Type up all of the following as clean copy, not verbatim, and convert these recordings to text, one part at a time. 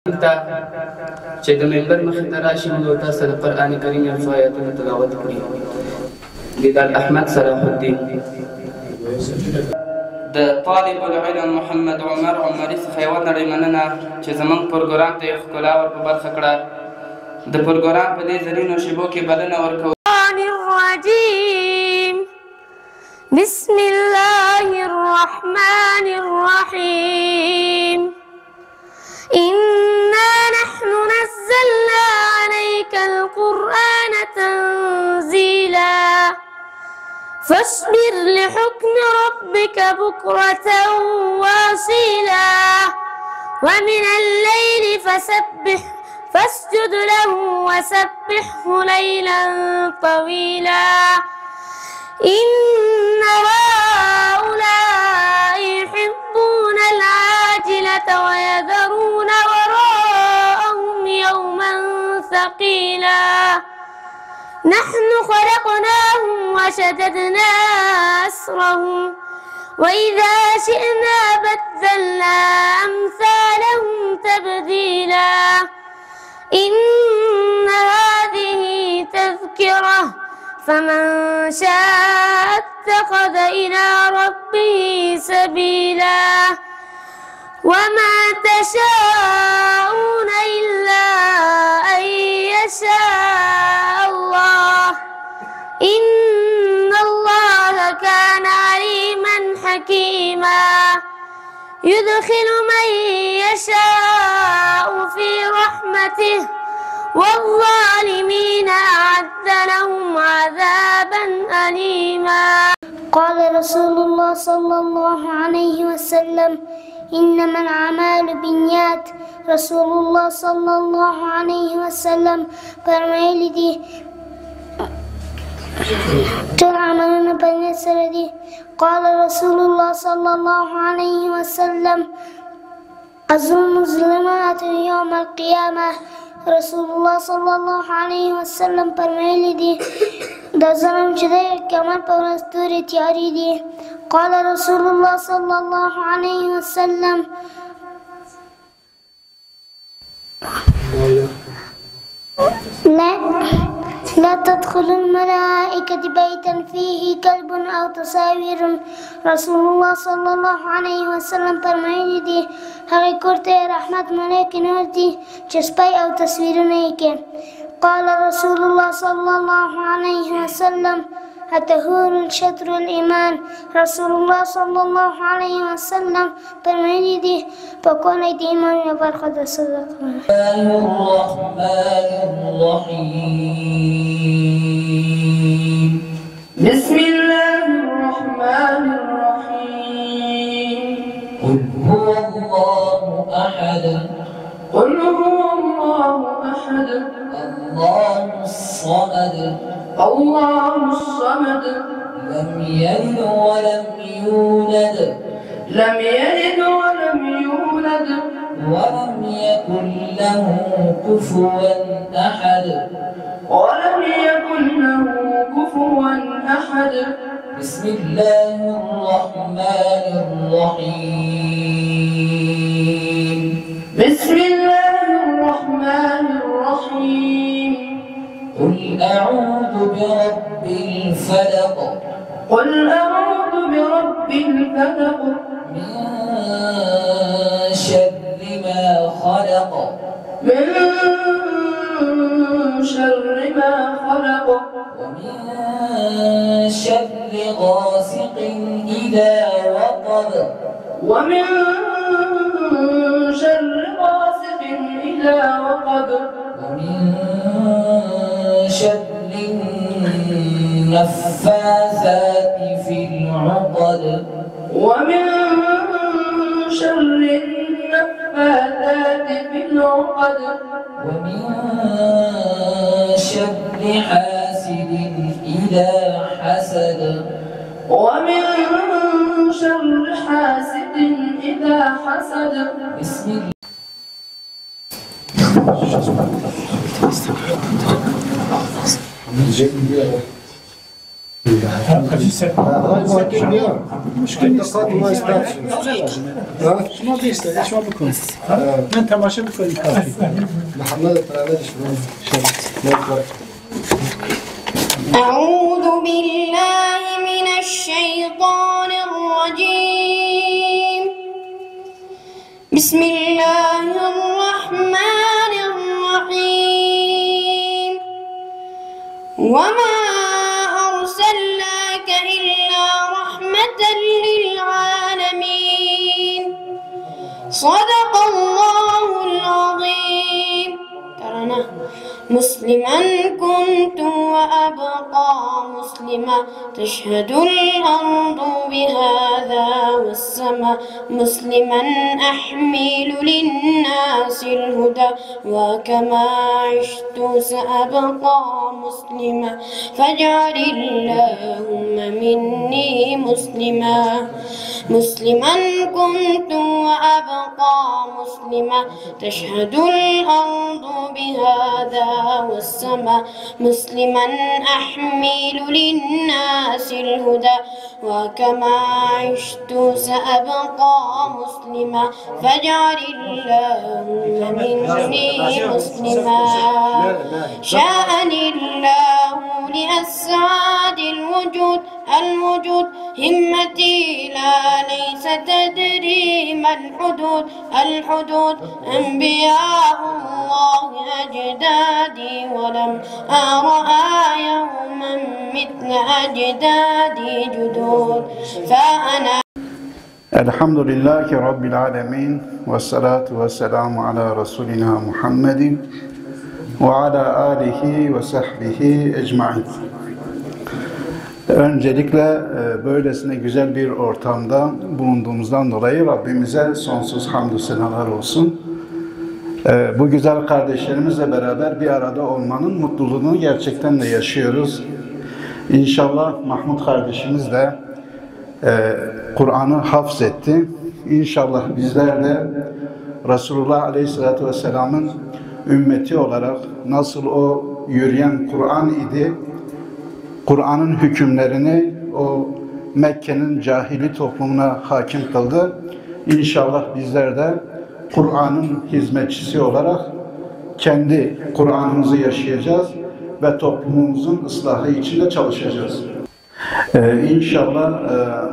تا چې د منبر مخې ته راشي نو تاسو د قرآن کریم یو څو آیاتونه تلاوت کړي. لیدل احمد صلاح الدین د طالب العلم محمد عمر عمري څخه یوه نړۍ مننه چې زموږ پروګرام ته یې ښکلا ور په برخه کړه. د پروګرام په دې زرینو شیبو کې بلنه ورکوو. بسم الله الرحمن الرحيم إنا نحن نزلنا عليك القرآن تنزيلا فاصبر لحكم ربك بكرة وأصيلا ومن الليل فاسجد له وسبحه ليلا طويلا إن هؤلاء يحبون العاجلة ويذرون وراءهم يوما ثقيلا نحن خلقناهم وشددنا أسرهم وإذا شئنا بدلنا أمثالهم تبديلا إن هذه تذكرة فمن شاء اتخذ إلى ربه سبيلا وما تشاءون إلا أن يشاء الله إن الله كان عليما حكيما يدخل من يشاء في رحمته والظالمين أعد لهم عذابا أليما. قال رسول الله صلى الله عليه وسلم إنما الأعمال بالنيات. رسول الله صلى الله عليه وسلم فرمایلی دی ټول عملونه په نیت سره دي. قال رسول الله صلى الله عليه وسلم الظلم ظلمات يوم القيامة. رسول الله صلى الله عليه وسلم فرمایلی دی د ظلم چې د قیامت په ورځ تورې تیارې دي. قال رسول الله صلى الله عليه وسلم لا تدخل الملائكة بيتا فيه كلب أو تصاوير. رسول الله صلى الله عليه وسلم فرمایلی دی هغې کور ته رحمت ملایکې نه ورځي چې سپی او تصویرونه یې کې. قال رسول الله صلى الله عليه وسلم الطهور شطر الإيمان. رسول الله صلى الله عليه وسلم فرمایلی دی پاکوالی د ایمان یوه برخه ده. صدق الرحمن الرحيم بسم الله الرحمن الرحيم قل هو الله أحد قل هو الله أحد الله الصمد الله الصمد لم يلد ولم يولد لم يلد ولم يولد ولم يكن له كفوا أحد ولم يكن له كفوا أحد. بسم الله الرحمن الرحيم بسم الله الرحمن الرحيم قل أعوذ برب الفلق قل أعوذ برب الفلق من شر ما خلق من شر ما خلق ومن شر غاسق إذا وقب ومن شر غاسق إذا وقب ومن شر النفاثات في العقد ومن شر النفاثات في العقد ومن شر حاسد إذا حسد ومن شر حاسد إذا حسد. بسم الله شما بیسته شما بکن من تماشا بکنیم کافی أعوذ بالله من الشيطان الرجيم بسم الله الرحمن الرحيم وما أرسلناك إلا رحمة للعالمين صدق الله العظيم مسلما كنت وأبقى مسلما تشهد الأرض بهذا والسماء مسلما أحمل للناس الهدى وكما عشت سأبقى مسلما فاجعل اللهم مني مسلما مسلما كنت وأبقى مسلما تشهد الأرض بهذا والسماء مسلما أحمل للناس الهدى وكما عشت سأبقى مسلما فاجعل اللهم مني مسلما شاءني الله لأسعاد الوجود همتي لا ليس تدري ما الحدود أنبياء الله أجدادي ولم أرى يوما مثل أجدادي جدود فأنا الحمد لله رب العالمين والصلاة والسلام على رسولنا محمد وعلى آله وصحبه ecmaîn. Öncelikle böylesine güzel bir ortamda bulunduğumuzdan dolayı Rabbimize sonsuz hamdü senalar olsun. Bu güzel kardeşlerimizle beraber bir arada olmanın mutluluğunu gerçekten de yaşıyoruz. İnşallah Mahmut kardeşimiz de Kur'an'ı hafzetti. İnşallah bizler de Resulullah Aleyhisselatü Vesselam'ın ümmeti olarak nasıl o yürüyen Kur'an idi, Kur'an'ın hükümlerini o Mekke'nin cahili toplumuna hakim kıldı. İnşallah bizler de Kur'an'ın hizmetçisi olarak kendi Kur'an'ımızı yaşayacağız ve toplumumuzun ıslahı için de çalışacağız. İnşallah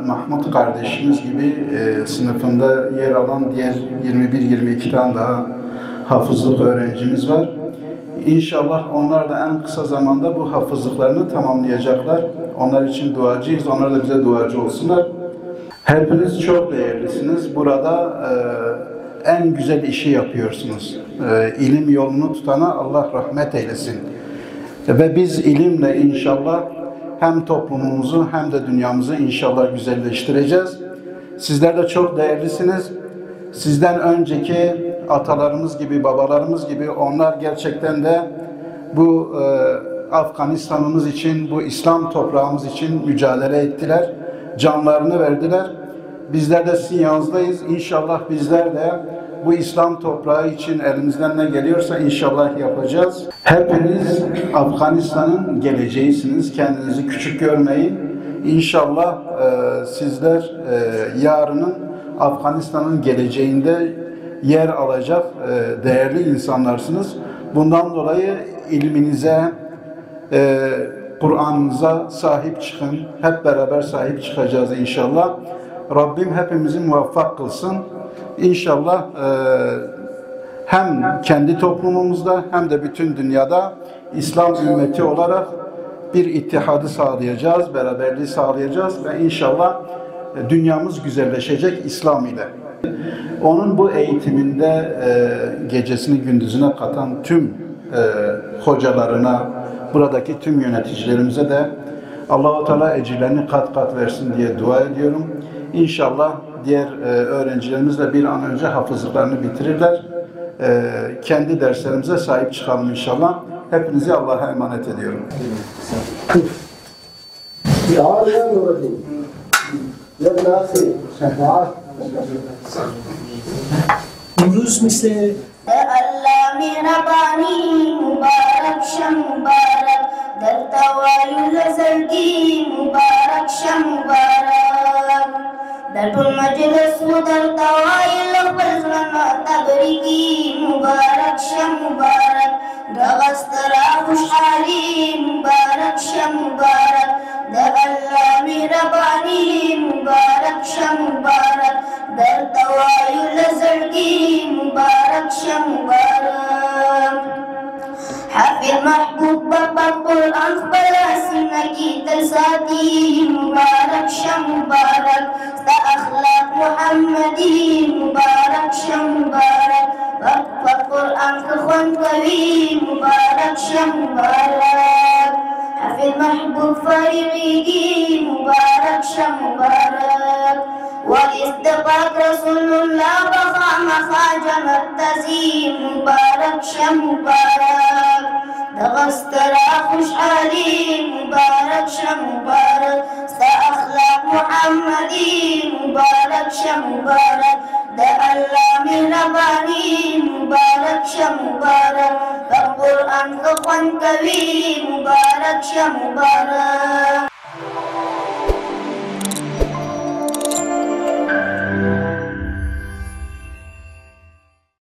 Mahmut kardeşimiz gibi sınıfında yer alan diğer 21-22 tane daha hafızlık öğrencimiz var. İnşallah onlar da en kısa zamanda bu hafızlıklarını tamamlayacaklar. Onlar için duacıyız. Onlar da bize duacı olsunlar. Hepiniz çok değerlisiniz. Burada en güzel işi yapıyorsunuz. İlim yolunu tutana Allah rahmet eylesin. Ve biz ilimle inşallah hem toplumumuzu hem de dünyamızı inşallah güzelleştireceğiz. Sizler de çok değerlisiniz. Sizden önceki atalarımız gibi, babalarımız gibi onlar gerçekten de bu Afganistan'ımız için, bu İslam toprağımız için mücadele ettiler. Canlarını verdiler. Bizler de sizin yanınızdayız. İnşallah bizler de bu İslam toprağı için elimizden ne geliyorsa inşallah yapacağız. Hepiniz Afganistan'ın geleceğisiniz. Kendinizi küçük görmeyin. İnşallah sizler yarının Afganistan'ın geleceğinde yer alacak değerli insanlarsınız. Bundan dolayı ilminize, Kur'an'ınıza sahip çıkın. Hep beraber sahip çıkacağız inşallah. Rabbim hepimizi muvaffak kılsın. İnşallah hem kendi toplumumuzda hem de bütün dünyada İslam ümmeti olarak bir ittihadı sağlayacağız, beraberliği sağlayacağız ve inşallah dünyamız güzelleşecek İslam ile. Onun bu eğitiminde gecesini gündüzüne katan tüm hocalarına, buradaki tüm yöneticilerimize de Allah-u Teala ecirlerini kat kat versin diye dua ediyorum. İnşallah diğer öğrencilerimiz de bir an önce hafızlıklarını bitirirler. Kendi derslerimize sahip çıkalım inşallah. Hepinizi Allah'a emanet ediyorum. امروز مثل الله مهربانی مبارک شه مبارک درته وایو له زړګي مبارک شه مبارک د ټول مجلس مو درته وایو له خپل زړه نه تبریکي مبارک شه مبارک دغه ستره خوشحالي مبارک شه مبارک د الله مهرباني مبارک شه مبارک درته وایو له زړګي مبارک شه مبارک حافظ محبوب بابا قرآن خپل سینه کې تل ساتي مبارک شه مبارک ستا اخلاق محمدي مبارک شه مبارک په قرآن کې خوند کوي مبارک شه مبارک حافظ محبوب فارغيږي مبارک شه مبارک والاستباق رسول الله بخامخا جنت تزي مبارک شه مبارک دغه ستره خوشحالي مبارک شه مبارک ستا اخلاق محمدي مبارک شه مبارک د الله مهرباني مبارک شه مبارک په قرآن کې خوند کوي مبارک شه مبارک